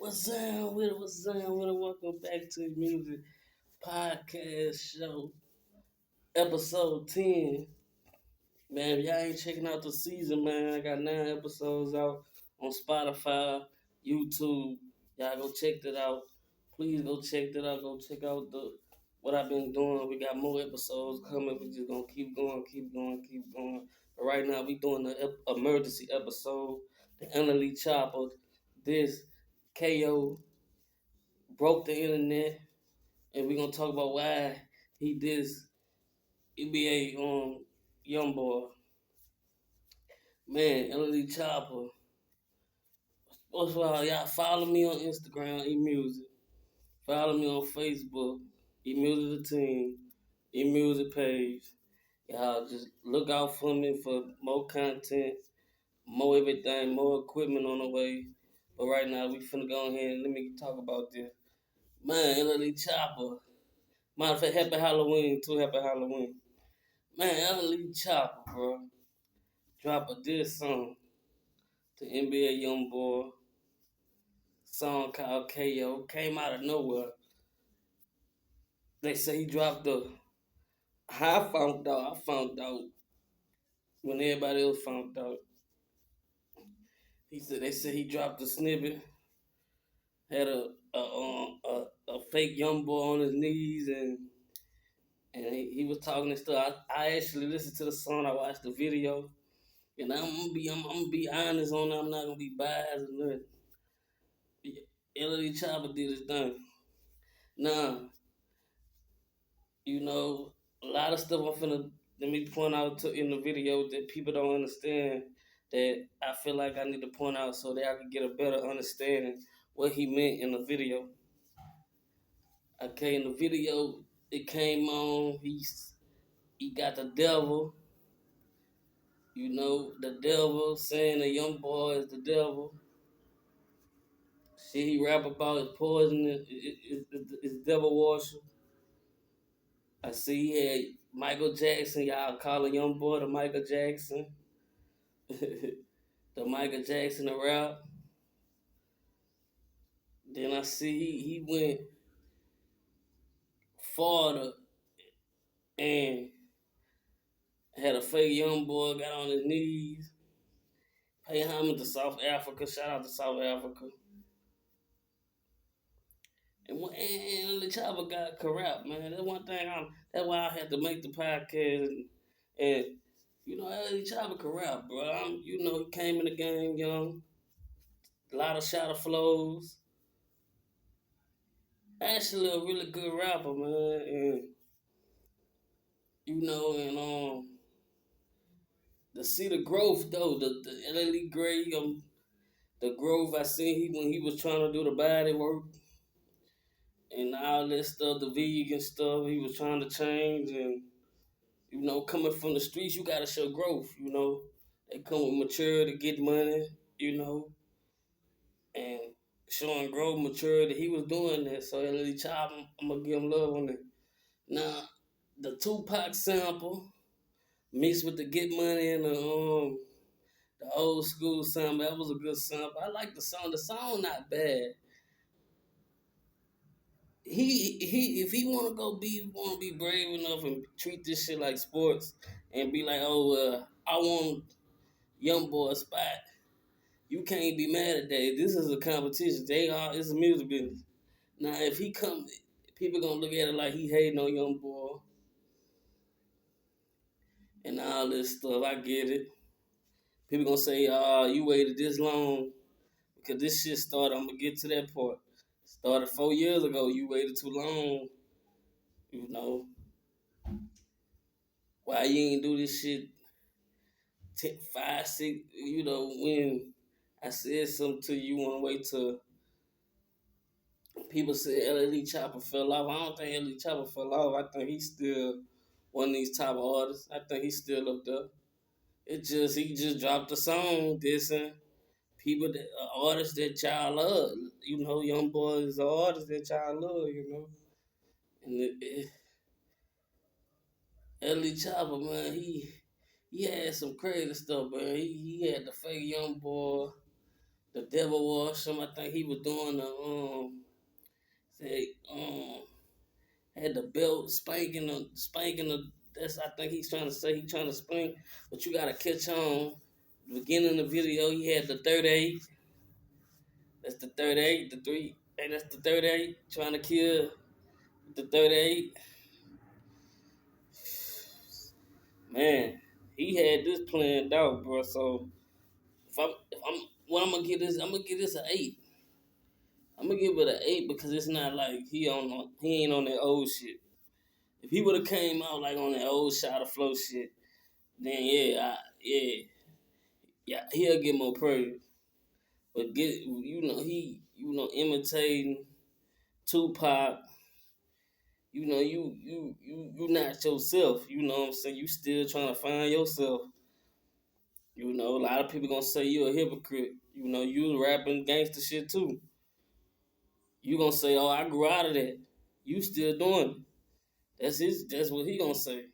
What's up with it? What's up with it? Welcome back to the Music Podcast Show, episode 10. Man, if y'all ain't checking out the season, man, I got 9 episodes out on Spotify, YouTube. Y'all go check that out. Please go check that out. Go check out the what I've been doing. We got more episodes coming. We just gonna keep going, keep going, keep going. But right now, we doing the emergency episode. The Nle Choppa. This KO broke the internet, and we're gonna talk about why he this NBA young boy. Man, Nle Choppa. First of all, y'all follow me on Instagram, Emusicc. Follow me on Facebook, Emusicc the Team, Emusicc page. Y'all just look out for me for more content, more everything, more equipment on the way. But right now, we finna go ahead and let me talk about this. Man, Nle Choppa. Matter of fact, happy Halloween too. Happy Halloween. Man, Nle Choppa, bro, drop a diss song to NBA YoungBoy. Song called KO. Came out of nowhere. They say he dropped the. How I found out when everybody else found out. They said he dropped a snippet. Had a fake young boy on his knees and he was talking and stuff. I actually listened to the song. I watched the video. And I'm gonna be honest on that. I'm not gonna be biased or nothing. Nle Choppa did his thing. Now, a lot of stuff I'm finna let me point out in the video that people don't understand that I feel like I need to point out so that I can get a better understanding what he meant in the video. Okay, in the video it came on, he got the devil, the devil saying the young boy is the devil. Shit he rap about is poison, is devil worship. I see he had Michael Jackson, y'all call a young boy the Michael Jackson. The Michael Jackson of rap. Then I see he went farther and had a fake young boy, got on his knees, pay homage to South Africa, shout out to South Africa. And the Chopper got corrupt, man. That's one thing that's why I had to make the podcast and the Chopper corrupt, bro. He came in the game young, a lot of shot of flows. Actually a really good rapper, man. And to see the growth though, the LLE grade, the growth I seen when he was trying to do the body work and all that stuff, the vegan stuff, he was trying to change and coming from the streets, you gotta show growth. They come with maturity, get money, and showing growth, maturity. He was doing that, so LLE Chop, I'm gonna give him love on it. Now, the Tupac sample mixed with the Get Money and the old school sample, that was a good sample. I like the song. The song not bad. He if he wanna be brave enough and treat this shit like sports and be like, I want young boy spot. You can't be mad at that. This is a competition. It's a music business. Now if he come, people gonna look at it like he hating on young boy and all this stuff. I get it. People gonna say, you waited this long because this shit started. I'm gonna get to that part. Started 4 years ago. You waited too long. You know why you ain't do this shit 10, 5, 6. When I said something to you, you wanna wait till people say Nle Choppa fell off. I don't think Nle Choppa fell off. I think he's still one of these top artists. I think he's still up there. He just dropped a song dissing people that artists that y'all love. Young boys are artists that y'all love. And Nle Choppa, man, he had some crazy stuff, man. He had the fake young boy. the devil wash him. I think he was doing the say had the belt spanking the. That's I think he's trying to say he trying to spank, but you gotta catch on. The beginning of the video, he had the 38. That's the 38. The three. Hey, that's the 38. Trying to kill the 38. Man, he had this planned out, bro. So if I'm what I'm gonna give this, I'm gonna give this an 8. I'm gonna give it an 8 because it's not like he ain't on that old shit. If he would have came out like on that old shot of flow shit, then yeah, he'll get more praise. But imitating Tupac, you not yourself. You know what I'm saying? You still trying to find yourself. A lot of people gonna say you a hypocrite. You rapping gangster shit too. You gonna say, oh, I grew out of that. You still doing it. That's what he gonna say.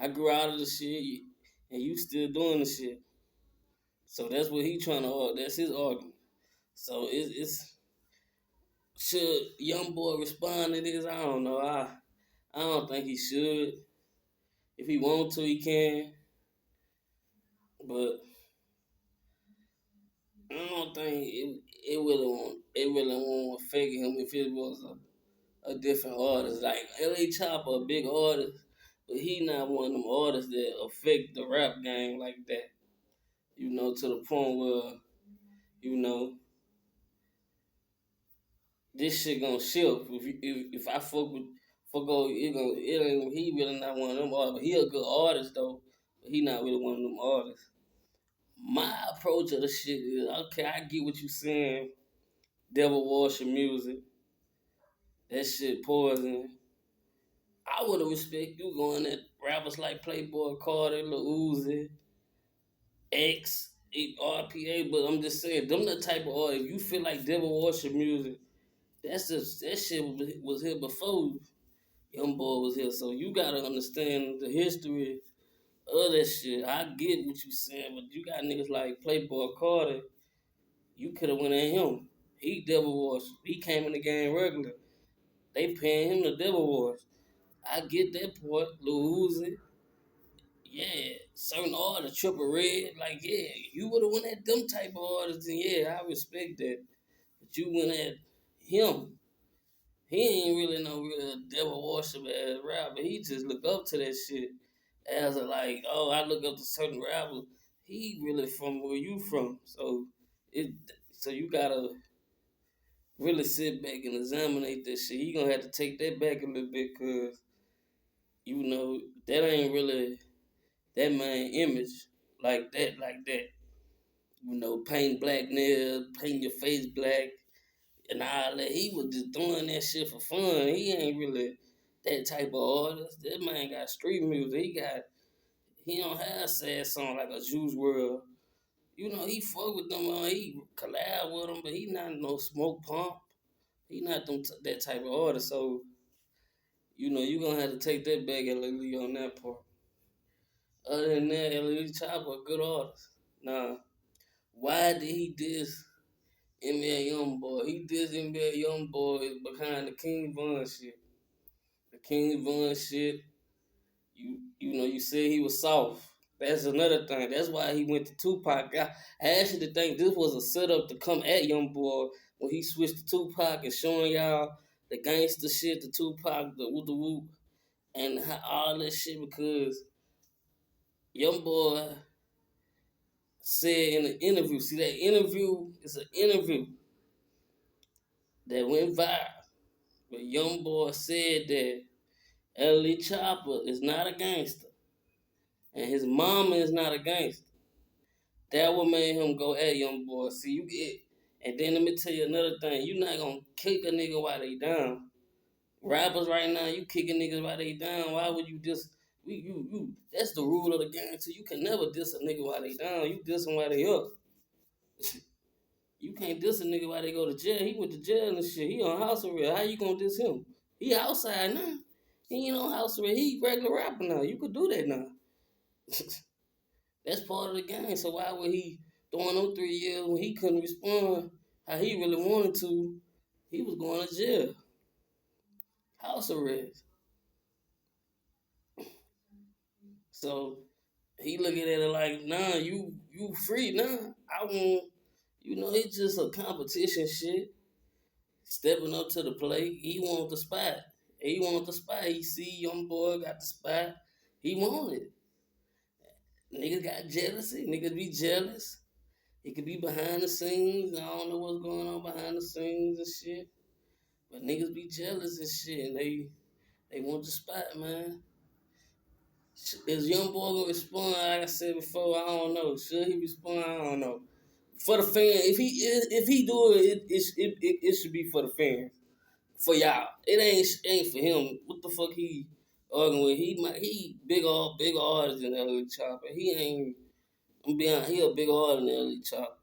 I grew out of the shit, and you still doing the shit. So that's what he trying to argue. That's his argument. So it's should young boy respond to this? I don't know. I don't think he should. If he want to, he can. But I don't think it really won't affect him if it was a different artist. Like Nle Choppa, a big artist, but he not one of them artists that affect the rap game like that. To the point where you know this shit gonna shift. If I fuck it ain't he really not one of them artists. But he a good artist though. But he not really one of them artists. My approach of the shit is okay. I get what you saying. Devil washing music. That shit poison. I would have respect you going at rappers like Playboy Carter, Lil Uzi, X, RPA, but I'm just saying, them the type of artists. If you feel like devil washing music, that shit was here before Young Boy was here. So you gotta understand the history of that shit. I get what you saying, but you got niggas like Playboy Carter. You could have went at him. He devil washed. He came in the game regular. They paying him the devil wash. I get that part. Lil Uzi, yeah, certain artists, Triple Red, like yeah, you would have went at them type of artists, and yeah, I respect that. But you went at him. He ain't really no real devil worship as rapper. He just look up to that shit as a like, oh, I look up to certain rappers. He really from where you from, it so you gotta really sit back and examine that shit. He gonna have to take that back a little bit, cause that ain't really that man image like that. Paint black nails, paint your face black, and all that. He was just doing that shit for fun. He ain't really that type of artist. That man got street music. He don't have sad song like a Juice World. He fuck with them. He collab with them, but he not no smoke pump. He not that type of artist. So you gonna have to take that back and Lily on that part. Other than that, Nle Choppa, a good artist. Nah, why did he diss NBA Youngboy? He dissed NBA Youngboy behind the King Von shit. The King Von shit. You said he was soft. That's another thing. That's why he went to Tupac. I actually think this was a setup to come at Youngboy when he switched to Tupac and showing y'all the gangster shit, the Tupac, the whoop, and all that shit because Youngboy said in an interview. See that interview is an interview that went viral. But Young Boy said that Nle Choppa is not a gangster and his mama is not a gangster. That what made him go at Young Boy. See you get, and then let me tell you another thing. You not gonna kick a nigga while they down. Rappers right now, you kicking niggas while they down. Why would you just you? That's the rule of the game. So you can never diss a nigga while they down. You diss them while they up. You can't diss a nigga while they go to jail. He went to jail and shit. He on house arrest. How you gonna diss him? He outside now. He ain't on house arrest. He regular rapper now. You could do that now. That's part of the game. So why would he during those 3 years when he couldn't respond how he really wanted to, he was going to jail, house arrest. So he looking at it like, nah, you free now. I want, it's just a competition shit. Stepping up to the plate, he want the spot. He want the spot. He see young boy got the spot. He wanted it. Niggas got jealousy. Niggas be jealous. It could be behind the scenes. I don't know what's going on behind the scenes and shit. But niggas be jealous and shit, and they want the spot, man. Is young boy gonna respond? Like I said before, I don't know. Should he respond? I don't know. For the fan, if he do it should be for the fans, for y'all. It ain't for him. What the fuck he arguing with? He big artist than Nle Choppa. He ain't. I'm being honest, he a big artist than Nle Choppa.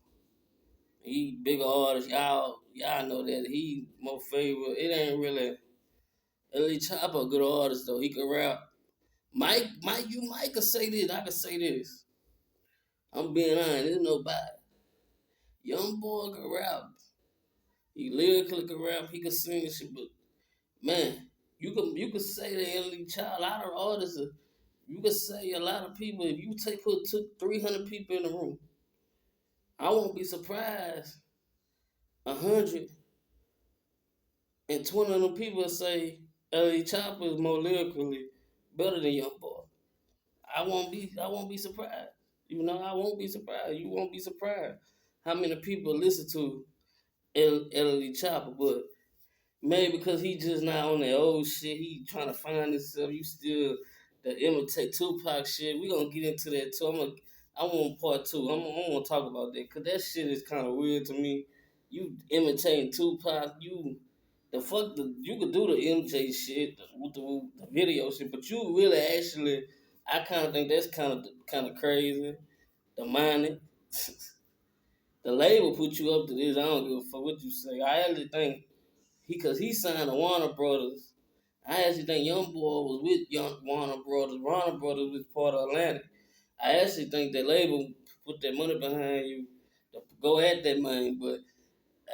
He bigger artist. Y'all know that he more favorite. It ain't really Nle Choppa a good artist though. He can rap. Mike could say this. I could say this. I'm being honest. There's nobody. Young boy can rap. He lyrically can rap. He can sing shit. But man, you could say that Nle Choppa. A lot of artists. You could say a lot of people. If you took 300 people in the room, I won't be surprised. 120 of them people say Nle Choppa is more lyrically better than Young Boy. I won't be surprised. I won't be surprised. You won't be surprised how many people listen to Nle Choppa, but maybe because he just not on that old shit, he trying to find himself. You still the imitate Tupac shit. We gonna get into that too. I want part two. I want to talk about that because that shit is kind of weird to me. You imitating Tupac, you could do the MJ shit with the video shit, but you really actually, I kind of think that's kind of crazy. The money, the label put you up to this. I don't give a fuck what you say. I actually think cause he signed to Warner Brothers. I actually think Young Boy was with Young Warner Brothers. Warner Brothers was part of Atlantic. I actually think that label put that money behind you to go at that money, but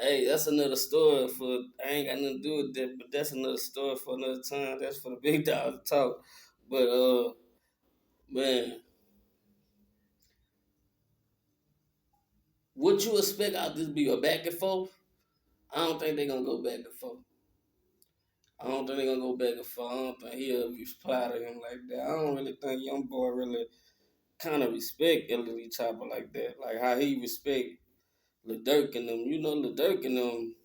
hey, that's another story for. I ain't got nothing to do with that, but that's another story for another time. That's for the big dogs to talk. But man, what you expect out this be a back and forth? I don't think they're gonna go back and forth. I don't think they're gonna go back and forth. I don't think he'll reply to him like that. I don't really think young boy really kind of respect Lil Chopper like that. Like how he respect Lil Durk and them. Lil Durk and them,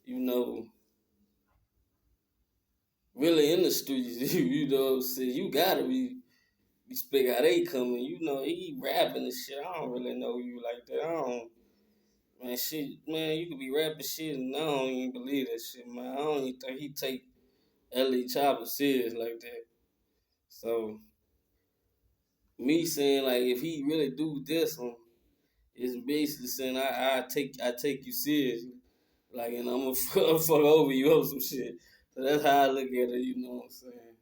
you know, really in the streets. You know what I'm saying? You gotta respect how they coming. He rapping and shit. I don't really know you like that. I don't, man, shit, man, you could be rapping shit and I don't even believe that shit, man. I don't even think he take L.A. Chopper serious like that. So, me saying, like, if he really do this one, it's basically saying I take you seriously. Like, and I'm gonna fuck over you or some shit. So that's how I look at it, you know what I'm saying?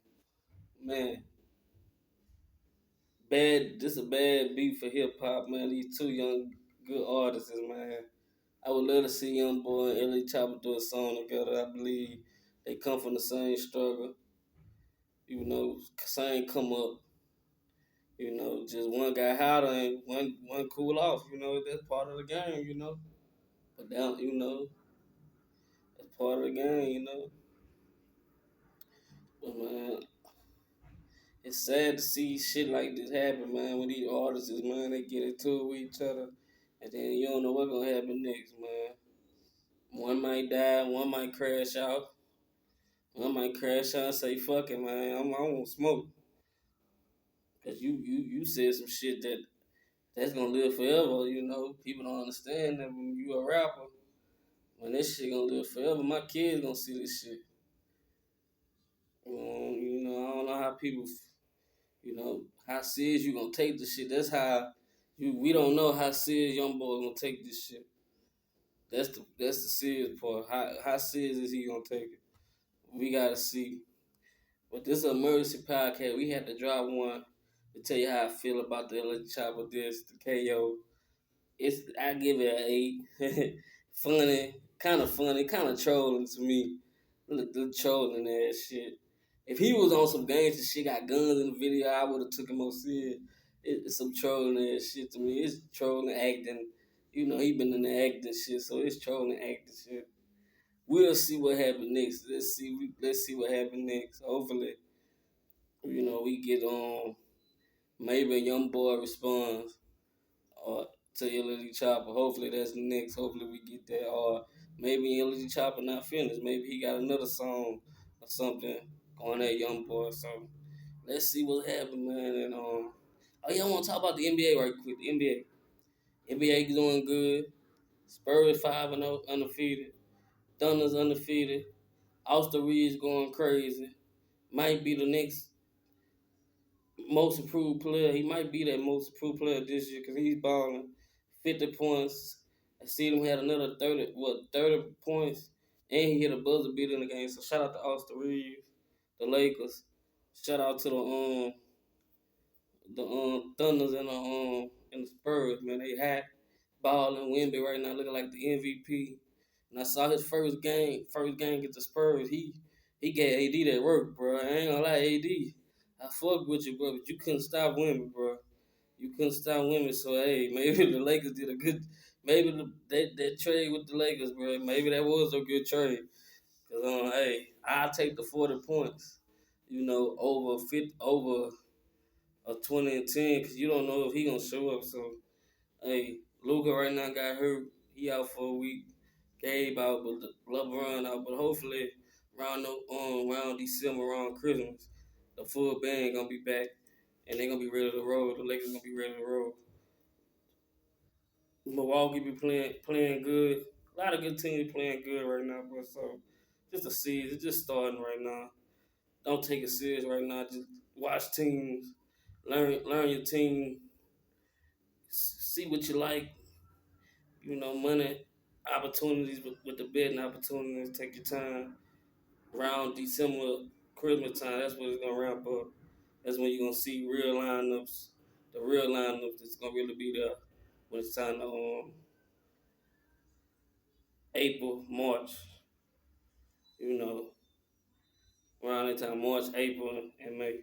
Man, this a bad beat for hip hop, man. These two young good artists, man. I would love to see Young Boy and Nle Choppa do a song together. I believe they come from the same struggle, same come up. Just one got hotter and one cool off. That's part of the game. But down, that's part of the game. But man, it's sad to see shit like this happen, man. When these artists, man, they get into it with each other, and then you don't know what's gonna happen next, man. One might die, one might crash out. One might crash out and say, "Fuck it, man. I won't smoke." Cause you said some shit that's gonna live forever. People don't understand that when you a rapper, when this shit gonna live forever. My kids gonna see this shit. I don't know how people, how serious you gonna take this shit. That's how we don't know how serious young boy gonna take this shit. That's the serious part. How serious is he gonna take it? We gotta see. But this is a emergency podcast. We had to drop one to tell you how I feel about the Nle Choppa this, the KO. I give it an 8. Funny, kind of trolling to me. The trolling ass shit. If he was on some gangster shit, got guns in the video, I would have took him more serious. It's some trolling ass shit to me. It's trolling acting. You know, he been in the acting shit, so it's trolling acting shit. We'll see what happens next. Let's see what happens next. Hopefully, we get on. Maybe a young boy responds or to Nle Choppa. Hopefully that's next. Hopefully we get that. Or maybe Nle Choppa not finished. Maybe he got another song or something on that young boy. So let's see what happens, man. And oh yeah, I want to talk about the NBA right quick. The NBA doing good. Spurs 5-0 undefeated. Thunder's undefeated. Austin Reeves going crazy. Might be the next most improved player. He might be that most improved player this year because he's balling 50 points. I see him had another 30 points, and he hit a buzzer beater in the game. So shout out to Austin Reeves, the Lakers. Shout out to the Thunders and the Spurs, man. They hot balling. Wemby right now looking like the MVP. And I saw his first game get the Spurs. He gave AD that work, bro. I ain't gonna lie, AD. I fuck with you, bro, but you couldn't stop women, bro. You couldn't stop women, so hey, maybe the Lakers did a good. Maybe that trade with the Lakers, bro. Maybe that was a good trade. Cause hey, I'll take the 40 points. Over a 20 and 10, cause you don't know if he gonna show up. So hey, Luka right now got hurt. He out for a week. Gabe out, but LeBron out. But hopefully around December, around Christmas, the full band gonna be back, and they gonna be ready to roll. The Lakers gonna be ready to roll. Milwaukee be playing good. A lot of good teams playing good right now, bro. So just a season, it's just starting right now. Don't take it serious right now. Just watch teams, learn your team, see what you like. Money opportunities with the betting opportunities. Take your time. Around December, Christmas time, that's when it's gonna ramp up. That's when you're gonna see real lineups. The real lineups that's gonna really be there when it's time to April, March. You know, around that time, March, April, and May,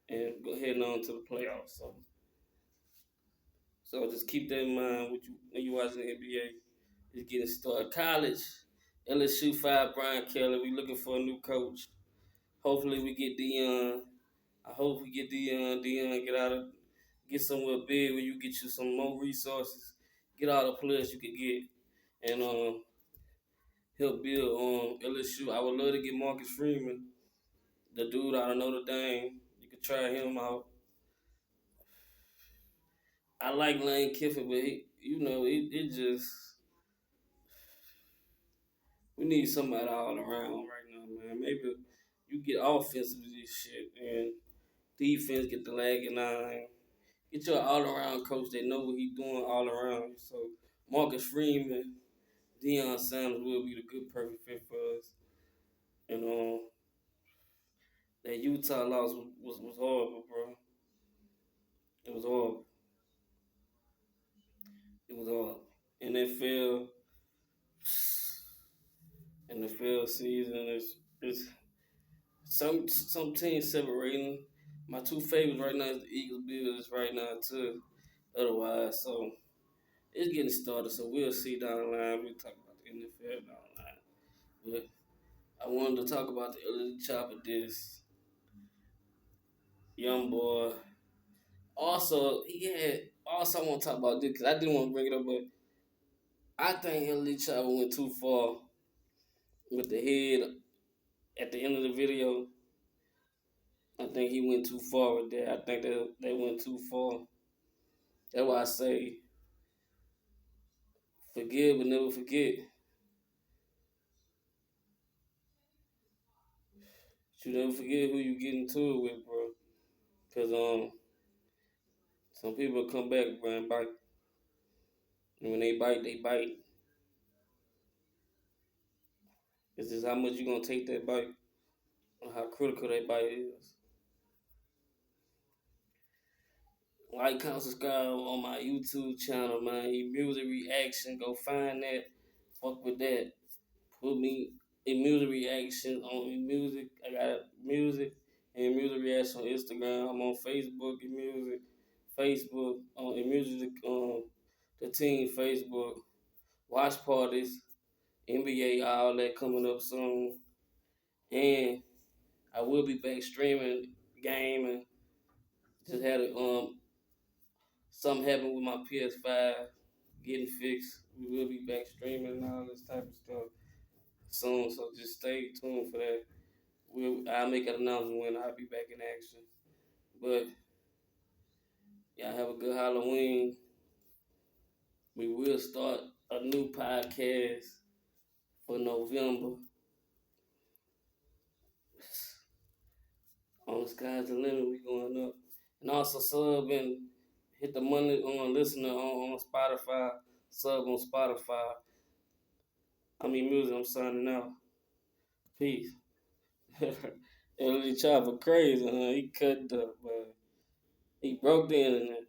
and go heading on to the playoffs. So just keep that in mind when you watching the NBA. It's getting started. College, LSU 5, Brian Kelly. We looking for a new coach. Hopefully we get Dion. I hope we get Dion get somewhere big where you get you some more resources, get all the players you can get, and help build LSU. I would love to get Marcus Freeman, the dude out of Notre Dame. You could try him out. I like Lane Kiffin, but it just we need somebody all around right now, man. Maybe you get offensive with this shit and defense get the lagging eye. Get you an all around coach that know what he's doing all around. So Marcus Freeman, Deion Sanders will be the good perfect fit for us. And that Utah loss was horrible, bro. It was horrible. It was horrible. NFL NFL season is some teams separating. My two favorites right now is the Eagles Bills right now too. Otherwise, so it's getting started. So we'll see down the line. We'll talk about the NFL down the line. But I wanted to talk about the Nle Choppa this young boy. Also I want to talk about this because I didn't want to bring it up, but I think Nle Choppa went too far with the head at the end of the video. I think he went too far with that. I think they went too far. That's why I say forgive but never forget. You never forget who you get into it with, bro. Cause some people come back, bro, and bite. And when they bite, they bite. It's just how much you gonna take that bite, and how critical that bite is. Like, comment, subscribe on my YouTube channel, man. Music reaction. Go find that. Fuck with that. Put me in music reaction on music. I got music and music reaction on Instagram. I'm on Facebook and music. Facebook on music. The team Facebook. Watch parties. NBA, all that coming up soon. And I will be back streaming game and just had a something happen with my PS5 getting fixed. We will be back streaming and all this type of stuff soon. So just stay tuned for that. I'll make an announcement when I'll be back in action. But y'all have a good Halloween. We will start a new podcast for November. On the sky's the limit, we going up. And also sub and hit the money on listener on Spotify. Sub on Spotify. Music, I'm signing out. Peace. Nle Choppa crazy, huh? He cut up, but he broke the internet.